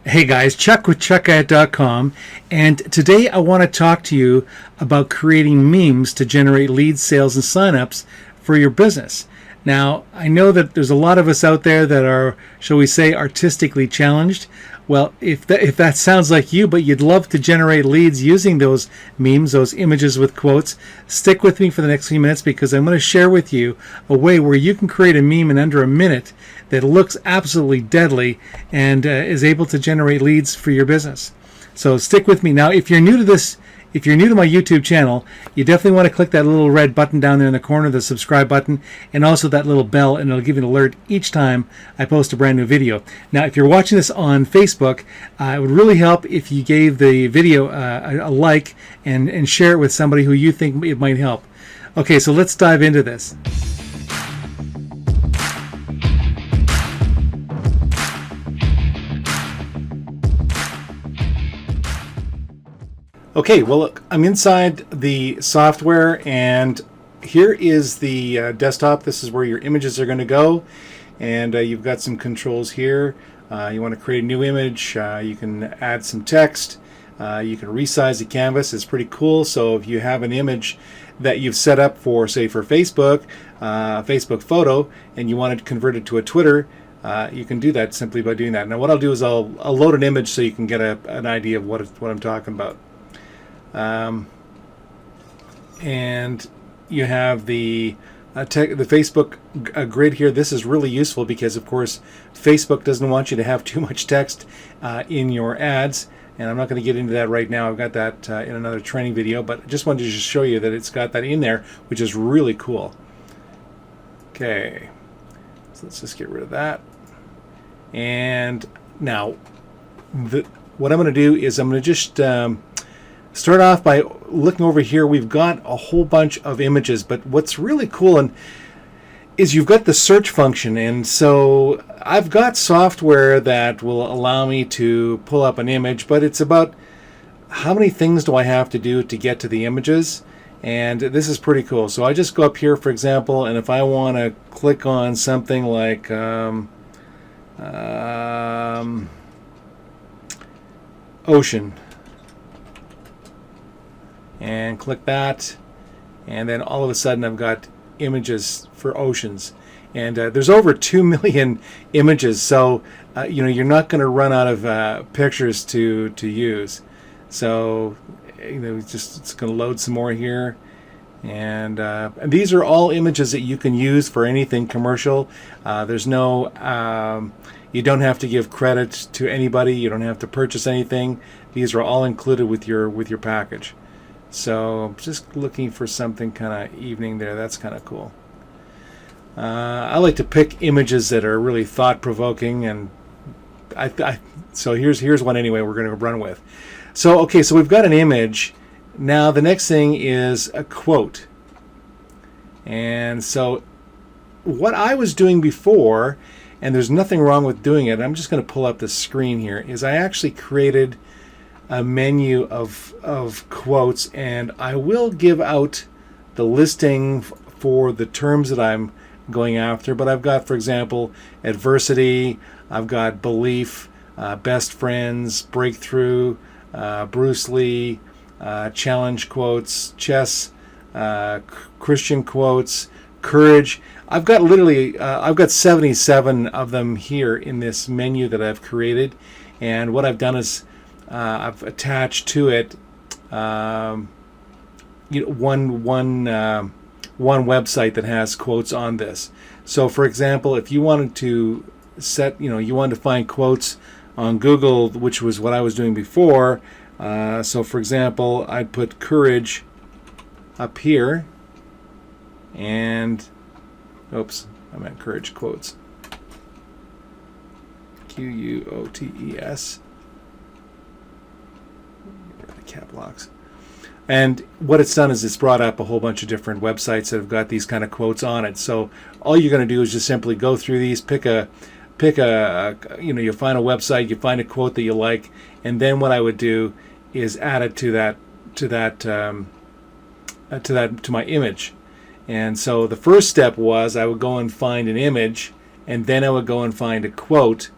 Hey guys, Chuck with ChuckAt.com, and today I want to talk to you about creating memes to generate leads, sales, and signups for your business. Now, I know that there's a lot of us out there that are, shall we say, artistically challenged. Well, if that sounds like you, but you'd love to generate leads using those memes, those images with quotes, stick with me for the next few minutes because I'm going to share with you a way where you can create a meme in under a minute that looks absolutely deadly and is able to generate leads for your business. So stick with me. Now, if you're new to this, if you're new to my YouTube channel, you definitely want to click that little red button down there in the corner, the subscribe button, and also that little bell, and it'll give you an alert each time I post a brand new video. Now, if you're watching this on Facebook, it would really help if you gave the video a like and share it with somebody who you think it might help. Okay, so let's dive into this. Okay, well, look, I'm inside the software, and here is the desktop. This is where your images are going to go, and you've got some controls here. You want to create a new image. You can add some text. You can resize the canvas. It's pretty cool. So if you have an image that you've set up for, say, for Facebook, Facebook photo, and you want to convert it to a Twitter, you can do that simply by doing that. Now, what I'll do is I'll load an image so you can get an idea of what I'm talking about. And you have the Facebook grid here. This is really useful because, of course, Facebook doesn't want you to have too much text in your ads. And I'm not going to get into that right now. I've got that in another training video, but I just wanted to just show you that it's got that in there, which is really cool. Okay, so let's just get rid of that. And now, what I'm going to do is I'm going to just start off by looking over here. We've got a whole bunch of images, but what's really cool is you've got the search function, and so I've got software that will allow me to pull up an image, but it's about how many things do I have to do to get to the images, and this is pretty cool. So I just go up here, for example, and if I want to click on something like ocean, and click that, and then all of a sudden I've got images for oceans, and there's over 2 million images, so you're not going to run out of pictures to use. So it's going to load some more here, and these are all images that you can use for anything commercial. There's no you don't have to give credit to anybody. You don't have to purchase anything. These are all included with your package. So just looking for something kind of evening there. That's kind of cool. I like to pick images that are really thought-provoking, and so here's one anyway we're going to run with. So okay, so we've got an image. Now the next thing is a quote. And so what I was doing before, and there's nothing wrong with doing it, I'm just going to pull up the screen here, is I actually created a menu of quotes, and I will give out the listing for the terms that I'm going after. But I've got, for example, adversity, I've got belief, best friends, breakthrough, Bruce Lee, challenge quotes, chess, Christian quotes, courage. I've got literally I've got 77 of them here in this menu that I've created, and what I've done is I've attached to it one website that has quotes on this. So for example, if you wanted to you wanted to find quotes on Google, which was what I was doing before, so for example, I'd put courage up here, and oops, I meant courage quotes, QUOTES, cap locks. And what it's done is it's brought up a whole bunch of different websites that have got these kind of quotes on it. So all you're going to do is just simply go through these, pick a you find a website, you find a quote that you like, and then what I would do is add it to my image. And so the first step was I would go and find an image, and then I would go and find a quote,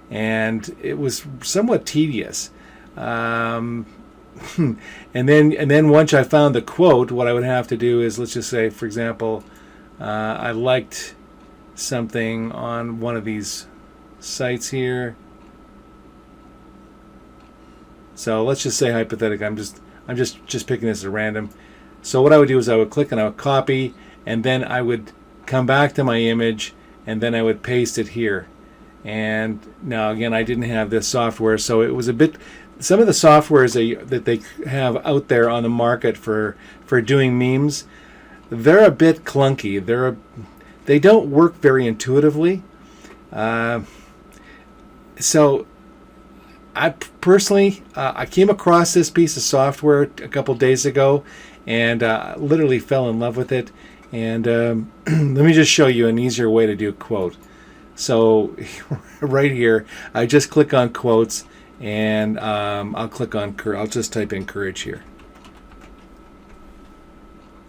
and it was somewhat tedious. Um, and then once I found the quote, what I would have to do is, let's just say, for example, I liked something on one of these sites here. So let's just say hypothetically, I'm just picking this at random. So what I would do is I would click and I would copy, and then I would come back to my image, and then I would paste it here. And now again, I didn't have this software, so it was a bit. Some of the softwares that they have out there on the market for doing memes, they're a bit clunky. They don't work very intuitively. So I personally, I came across this piece of software a couple days ago, and literally fell in love with it. And let me just show you an easier way to do a quote. So right here, I just click on quotes, and I'll click on I'll just type in courage here,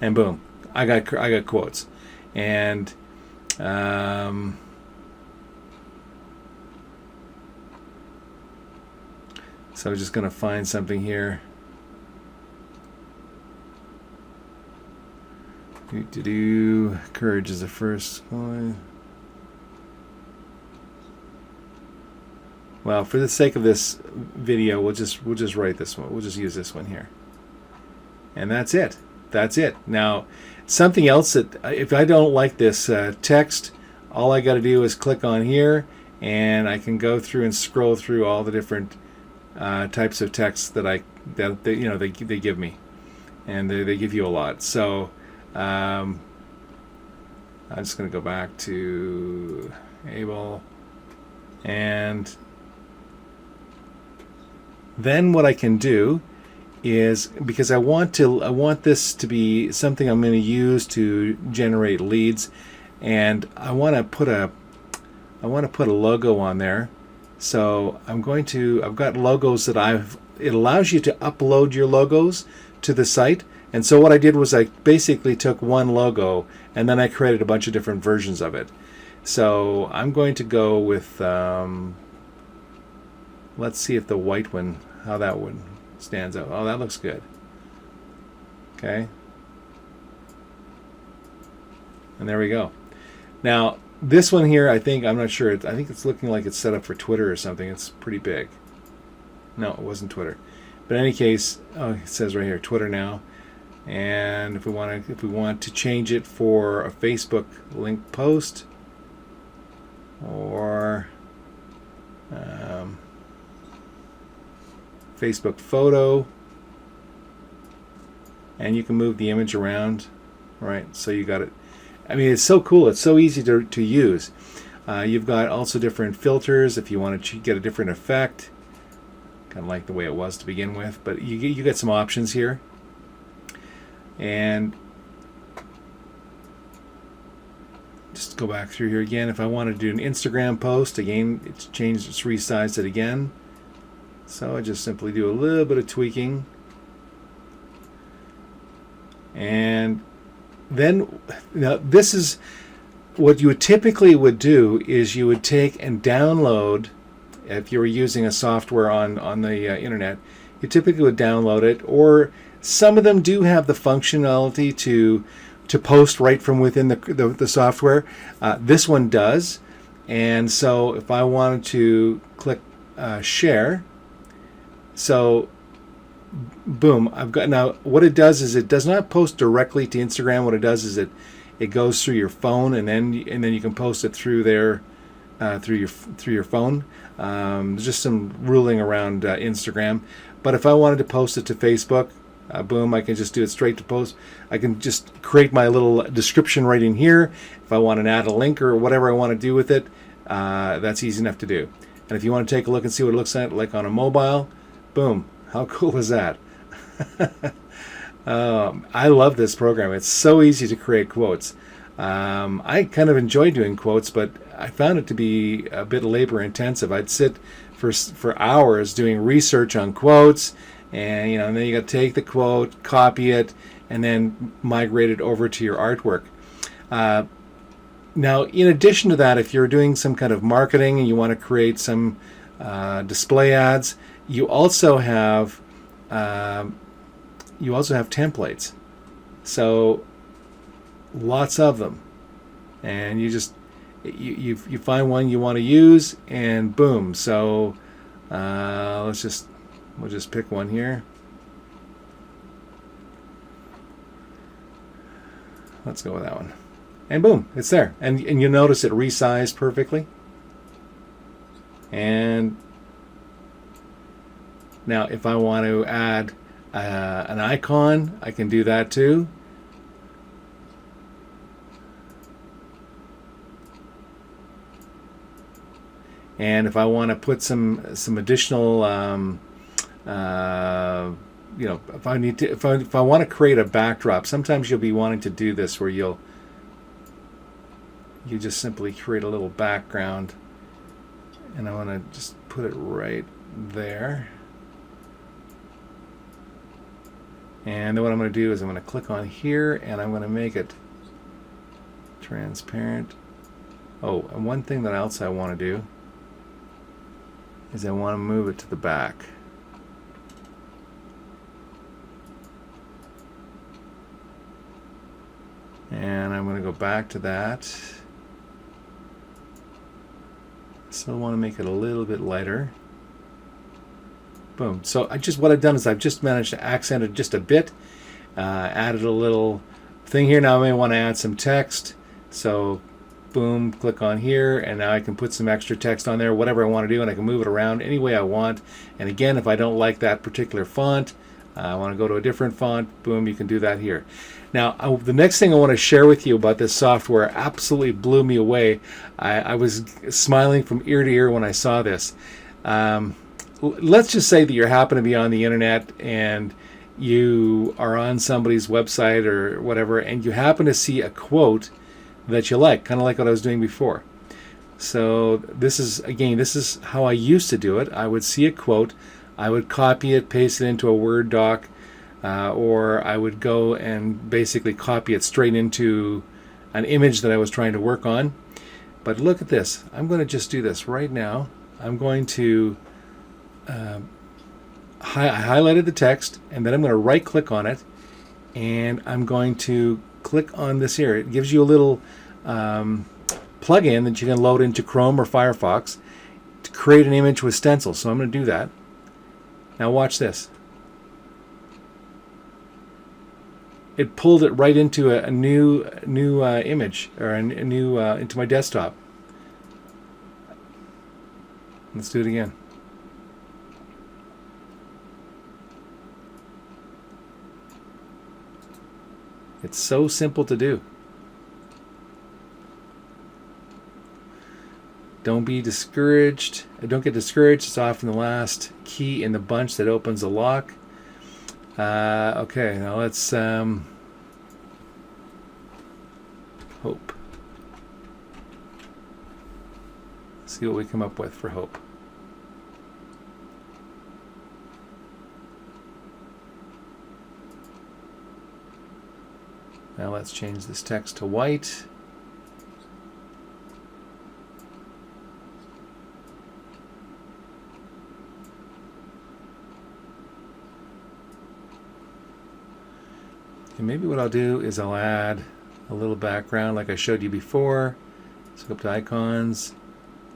and boom, I got quotes. And so I'm just going to find something here. Courage is the first one. Well, for the sake of this video, we'll just write this one. We'll just use this one here. And that's it. That's it. Now, something else that if I don't like this text, all I got to do is click on here, and I can go through and scroll through all the different types of text that they give me, and they give you a lot. So I'm just going to go back to Able, and then what I can do is, because I want this to be something I'm going to use to generate leads, and I want to put a logo on there. So I've got logos that it allows you to upload your logos to the site. And so what I did was I basically took one logo, and then I created a bunch of different versions of it. So I'm going to go with, let's see if the white one, how that one stands out. Oh, that looks good. Okay. And there we go. Now, this one here, I'm not sure. I think it's looking like it's set up for Twitter or something. It's pretty big. No, it wasn't Twitter. But in any case, it says right here, Twitter now. And if we want to change it for a Facebook link post, or Facebook photo, and you can move the image around, right? So you got it. I mean, it's so cool. It's so easy to use. You've got also different filters if you want to get a different effect. Kind of like the way it was to begin with, but you get some options here. And just go back through here again. If I want to do an Instagram post, again, it's resized it again. So I just simply do a little bit of tweaking. And then, now this is what you typically would do, is you would take and download, if you were using a software on the internet, you typically would download it, or some of them do have the functionality to post right from within the software. This one does. And so if I wanted to click share, so boom, I've got, now what it does is it does not post directly to Instagram. What it does is it goes through your phone, and then you can post it through there, through your phone. There's just some ruling around Instagram, but if I wanted to post it to Facebook, boom, I can just do it straight to post. I can just create my little description right in here. If I want to add a link or whatever I want to do with it, that's easy enough to do. And if you want to take a look and see what it looks like on a mobile, boom, how cool is that? I love this program. It's so easy to create quotes. I kind of enjoy doing quotes, but I found it to be a bit labor intensive. I'd sit for hours doing research on quotes, and and then you got to take the quote, copy it, and then migrate it over to your artwork. Now, in addition to that, if you're doing some kind of marketing and you want to create some display ads, you also have templates. So lots of them, and you find one you want to use, and boom. So we'll just pick one here. Let's go with that one. And boom, it's there. And you notice it resized perfectly. And now if I want to add an icon, I can do that too. And if I want to put some additional if I want to create a backdrop, sometimes you'll be wanting to do this where you just simply create a little background, and I want to just put it right there. And then what I'm going to do is I'm going to click on here, and I'm going to make it transparent. Oh, and one thing that else I want to do is I want to move it to the back. And I'm going to go back to that. Still want to make it a little bit lighter. Boom. So what I've done is I've just managed to accent it just a bit. Added a little thing here. Now I may want to add some text. So boom, click on here, and now I can put some extra text on there, whatever I want to do, and I can move it around any way I want. And again, if I don't like that particular font, I want to go to a different font, boom, you can do that here. Now, the next thing I want to share with you about this software absolutely blew me away. I was smiling from ear to ear when I saw this. Let's just say that you happen to be on the internet and you are on somebody's website or whatever, and you happen to see a quote that you like, kind of like what I was doing before. So this is how I used to do it. I would see a quote, I would copy it, paste it into a Word doc, or I would go and basically copy it straight into an image that I was trying to work on. But look at this. I'm going to just do this right now. I'm going to I highlighted the text, and then I'm going to right click on it, and I'm going to click on this here. It gives you a little plug-in that you can load into Chrome or Firefox to create an image with stencil. So I'm going to do that. Now watch this. It pulled it right into a new image, or a new into my desktop. Let's do it again. It's so simple to do. Don't be discouraged. Don't get discouraged. It's often the last key in the bunch that opens the lock. Okay, now let's hope. See what we come up with for hope. Now let's change this text to white. And maybe what I'll do is I'll add a little background like I showed you before. Let's go up to icons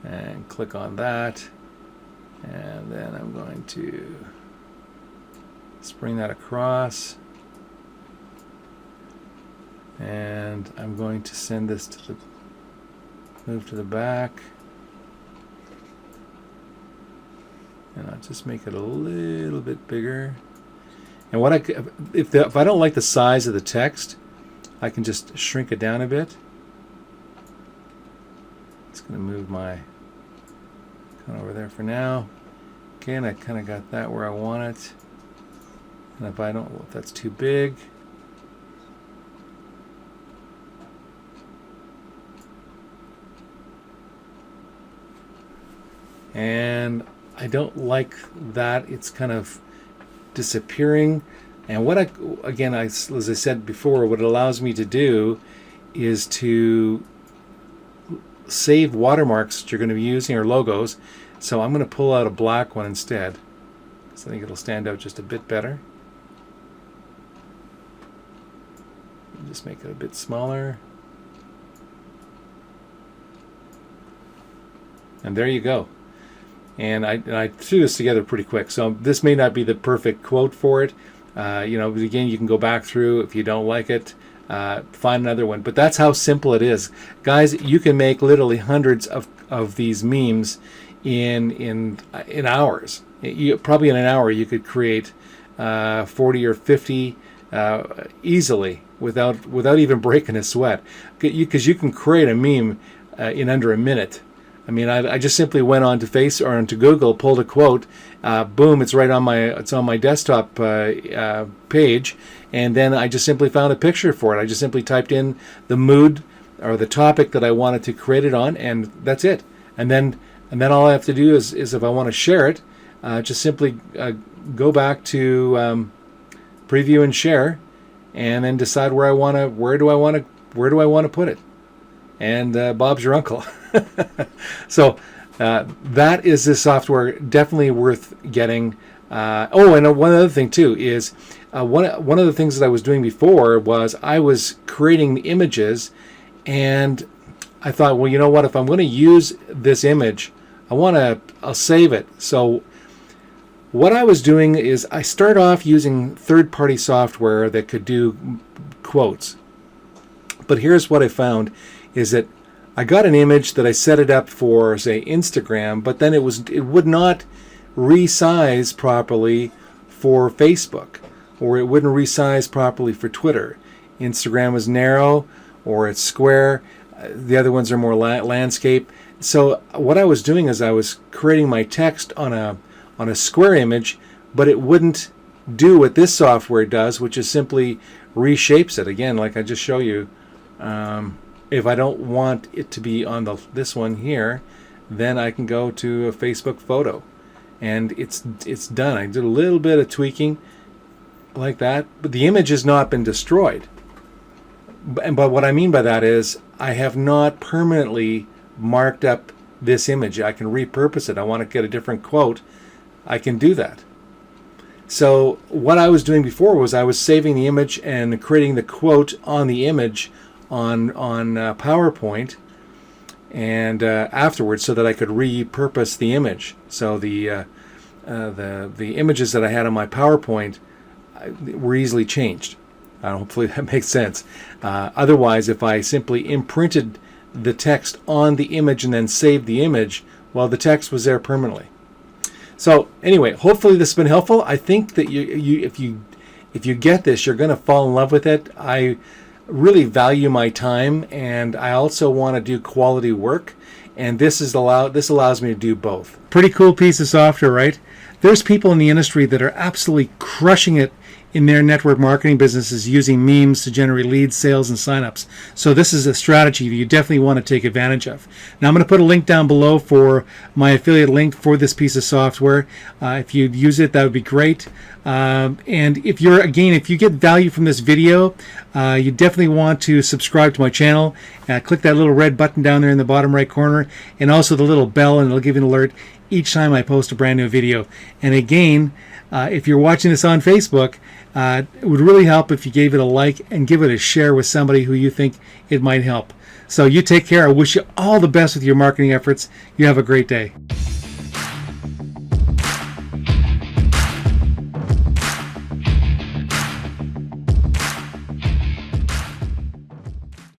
and click on that. And then I'm going to bring that across. And I'm going to send this to move to the back. And I'll just make it a little bit bigger. And if I don't like the size of the text, I can just shrink it down a bit. It's going to move my kind of over there for now. Okay, and I kind of got that where I want it. And if that's too big, and I don't like that it's kind of disappearing. And as I said before, what it allows me to do is to save watermarks that you're going to be using, or logos. So I'm going to pull out a black one instead, so I think it'll stand out just a bit better. Just make it a bit smaller. And there you go. And I threw this together pretty quick, so this may not be the perfect quote for it. Again, you can go back through if you don't like it, find another one. But that's how simple it is, guys. You can make literally hundreds of these memes in hours. Probably in an hour you could create 40 or 50 easily without even breaking a sweat, because you can create a meme in under a minute. I mean, I just simply went onto onto Google, pulled a quote, boom, it's on my desktop page, and then I just simply found a picture for it. I just simply typed in the mood or the topic that I wanted to create it on, and that's it. And then all I have to do is if I want to share it, just simply go back to preview and share, and then decide where do I want to put it. And Bob's your uncle. So that is this software, definitely worth getting. And one other thing too is one of the things that I was doing before was I was creating the images, and I thought, well, you know what? If I'm going to use this image, I'll save it. So what I was doing is I start off using third-party software that could do quotes. But here's what I found is that I got an image that I set it up for, say, Instagram, but then it would not resize properly for Facebook, or it wouldn't resize properly for Twitter. Instagram was narrow, or it's square. The other ones are more landscape. So what I was doing is I was creating my text on a square image, but it wouldn't do what this software does, which is simply reshapes it. Again, like I just show you. If I don't want it to be on this one here, then I can go to a Facebook photo, and it's done. I did a little bit of tweaking like that, but the image has not been destroyed. But what I mean by that is I have not permanently marked up this image. I can repurpose it. I want to get a different quote. I can do that. So what I was doing before was I was saving the image and creating the quote on the image on PowerPoint, and afterwards, so that I could repurpose the image. So the images that I had on my PowerPoint were easily changed. Hopefully that makes sense. Otherwise, if I simply imprinted the text on the image and then saved the image, well, the text was there permanently. So anyway, hopefully this has been helpful. I think that if you get this, you're going to fall in love with it. I really value my time, and I also want to do quality work, and this allows me to do both. Pretty cool piece of software, right? There's people in the industry that are absolutely crushing it in their network marketing businesses using memes to generate leads, sales, and signups. So this is a strategy that you definitely want to take advantage of. Now I'm going to put a link down below for my affiliate link for this piece of software. If you'd use it, that would be great. And if you get value from this video, you definitely want to subscribe to my channel. Click that little red button down there in the bottom right corner, and also the little bell, and it'll give you an alert each time I post a brand new video. And again, if you're watching this on Facebook, it would really help if you gave it a like and give it a share with somebody who you think it might help. So you take care. I wish you all the best with your marketing efforts. You have a great day.